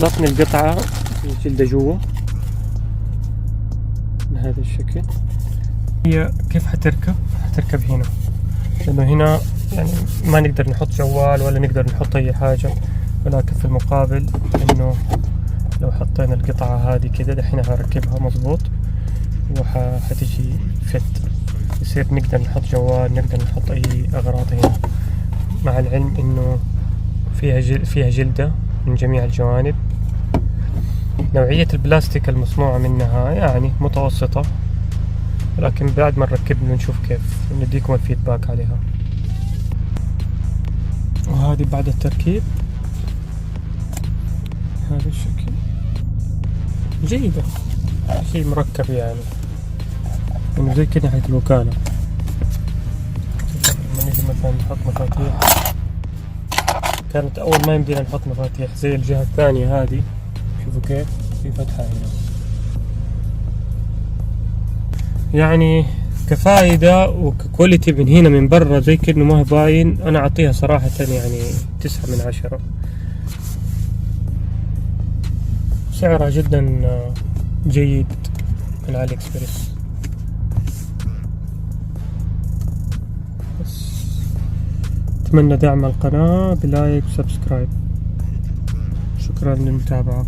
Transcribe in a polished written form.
وصلتني القطعة الجلدة جوا بهذا الشكل. هي كيف حتركب هنا، لأنه هنا يعني ما نقدر نحط جوال ولا نقدر نحط أي حاجة، ولكن في المقابل إنه لو حطينا القطعة هذه كده دحين هركبها مظبوط وحتجي فت، يصير نقدر نحط جوال، نقدر نحط أي أغراض هنا، مع العلم إنه فيها جلدة من جميع الجوانب. نوعية البلاستيك المصنوعة منها يعني متوسطة، لكن بعد ما نركب نشوف كيف نديكم الفيدباك عليها. وهذه بعد التركيب هذا الشكل جيدة، شيء مركب يعني انه زي كده حيث الوكالة. لما نيجي مثلا نحط مفاتيح، كانت اول ما يمدينا نحط مفاتيح زي الجهة الثانية هذه، شوفوا كيف في فتحة هنا. يعني كفائدة وككواليتي من هنا من برا زي كأنه ما هو باين، انا اعطيها صراحة يعني 9/10. سعرها جدا جيد من علي اكسبريس. بس اتمنى دعم القناة بلايك وسبسكرايب. شكرا للمتابعة.